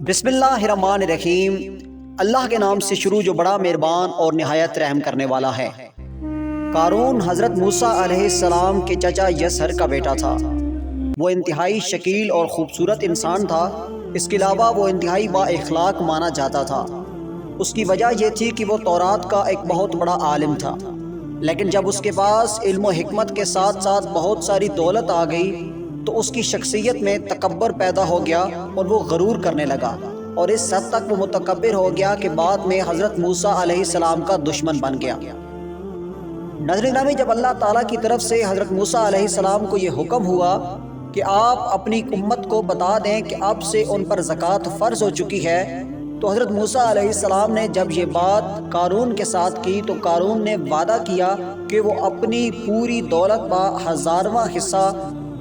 بسم اللہ الرحمن الرحیم۔ اللہ کے نام سے شروع جو بڑا مہربان اور نہایت رحم کرنے والا ہے۔ قارون حضرت موسیٰ علیہ السلام کے چچا یسہر کا بیٹا تھا۔ وہ انتہائی شکیل اور خوبصورت انسان تھا۔ اس کے علاوہ وہ انتہائی با اخلاق مانا جاتا تھا۔ اس کی وجہ یہ تھی کہ وہ تورات کا ایک بہت بڑا عالم تھا، لیکن جب اس کے پاس علم و حکمت کے ساتھ ساتھ بہت ساری دولت آ گئی تو اس کی شخصیت میں تکبر پیدا ہو گیا اور وہ غرور کرنے لگا، اور اس حد تک وہ متکبر ہو گیا کہ بعد میں حضرت موسیٰ علیہ السلام کا دشمن بن گیا۔ ناظرین گرامی، جب اللہ تعالیٰ کی طرف سے حضرت موسیٰ علیہ السلام کو یہ حکم ہوا کہ آپ اپنی امت کو بتا دیں کہ اب سے ان پر زکوٰۃ فرض ہو چکی ہے، تو حضرت موسیٰ علیہ السلام نے جب یہ بات قارون کے ساتھ کی تو قارون نے وعدہ کیا کہ وہ اپنی پوری دولت کا 1000واں حصہ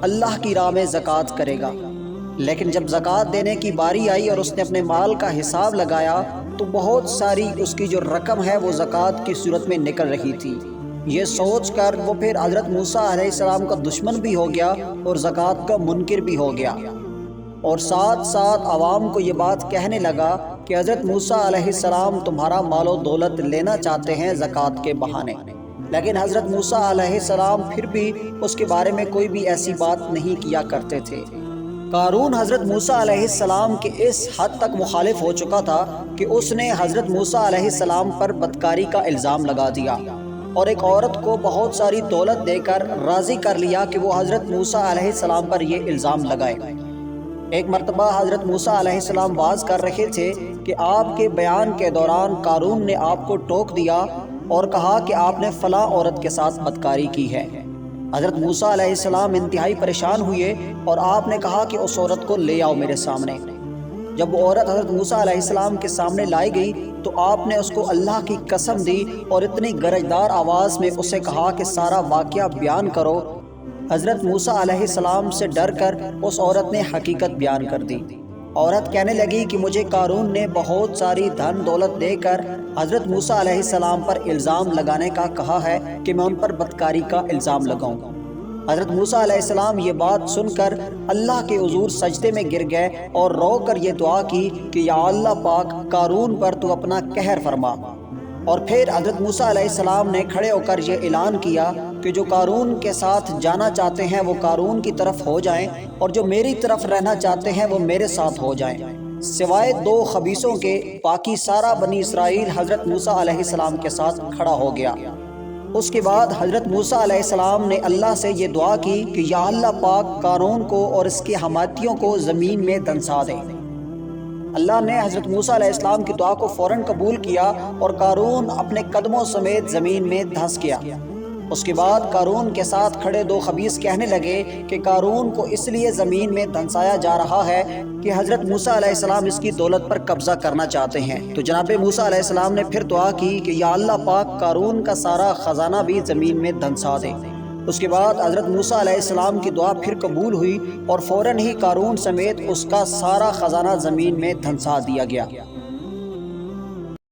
اللہ کی راہ میں زکوٰۃ کرے گا۔ لیکن جب زکوٰۃ دینے کی باری آئی اور اس نے اپنے مال کا حساب لگایا تو بہت ساری اس کی جو رقم ہے وہ زکوٰۃ کی صورت میں نکل رہی تھی۔ یہ سوچ کر وہ پھر حضرت موسیٰ علیہ السلام کا دشمن بھی ہو گیا اور زکوٰۃ کا منکر بھی ہو گیا، اور ساتھ ساتھ عوام کو یہ بات کہنے لگا کہ حضرت موسیٰ علیہ السلام تمہارا مال و دولت لینا چاہتے ہیں زکوٰۃ کے بہانے۔ لیکن حضرت موسیٰ علیہ السلام پھر بھی اس کے بارے میں کوئی بھی ایسی بات نہیں کیا کرتے تھے۔ قارون حضرت موسیٰ علیہ السلام کے اس حد تک مخالف ہو چکا تھا کہ اس نے حضرت موسیٰ علیہ السلام پر بدکاری کا الزام لگا دیا، اور ایک عورت کو بہت ساری دولت دے کر راضی کر لیا کہ وہ حضرت موسیٰ علیہ السلام پر یہ الزام لگائے۔ ایک مرتبہ حضرت موسیٰ علیہ السلام واعظ کر رہے تھے کہ آپ کے بیان کے دوران قارون نے آپ کو ٹوک دیا اور کہا کہ آپ نے فلاں عورت کے ساتھ بدکاری کی ہے۔ حضرت موسیٰ علیہ السلام انتہائی پریشان ہوئے اور آپ نے کہا کہ اس عورت کو لے آؤ میرے سامنے۔ جب وہ عورت حضرت موسیٰ علیہ السلام کے سامنے لائی گئی تو آپ نے اس کو اللہ کی قسم دی اور اتنی گرجدار آواز میں اسے کہا کہ سارا واقعہ بیان کرو۔ حضرت موسیٰ علیہ السلام سے ڈر کر اس عورت نے حقیقت بیان کر دی۔ عورت کہنے لگی کہ مجھے قارون نے بہت ساری دھن دولت دے کر حضرت موسیٰ علیہ السلام پر الزام لگانے کا کہا ہے کہ میں ان پر بدکاری کا الزام لگاؤں۔ حضرت موسیٰ علیہ السلام یہ بات سن کر اللہ کے حضور سجدے میں گر گئے اور رو کر یہ دعا کی کہ یا اللہ پاک، قارون پر تو اپنا قہر فرما۔ اور پھر حضرت موسیٰ علیہ السلام نے کھڑے ہو کر یہ اعلان کیا کہ جو قارون کے ساتھ جانا چاہتے ہیں وہ قارون کی طرف ہو جائیں، اور جو میری طرف رہنا چاہتے ہیں وہ میرے ساتھ ہو جائیں، سوائے 2 خبیثوں کے باقی سارا بنی اسرائیل حضرت موسیٰ علیہ السلام کے ساتھ کھڑا ہو گیا۔ اس کے بعد حضرت موسیٰ علیہ السلام نے اللہ سے یہ دعا کی کہ یا اللہ پاک، قارون کو اور اس کے حمایتیوں کو زمین میں دنسا دے۔ اللہ نے حضرت موسیٰ علیہ السلام کی دعا کو فوراً قبول کیا اور قارون اپنے قدموں سمیت زمین میں دھنس گیا۔ اس کے بعد قارون کے ساتھ کھڑے 2 خبیث کہنے لگے کہ قارون کو اس لیے زمین میں دھنسایا جا رہا ہے کہ حضرت موسیٰ علیہ السلام اس کی دولت پر قبضہ کرنا چاہتے ہیں۔ تو جناب موسیٰ علیہ السلام نے پھر دعا کی کہ یا اللہ پاک، قارون کا سارا خزانہ بھی زمین میں دھنسا دے۔ اس کے بعد حضرت موسیٰ علیہ السلام کی دعا پھر قبول ہوئی اور فوراً ہی قارون سمیت اس کا سارا خزانہ زمین میں دھنسا دیا گیا۔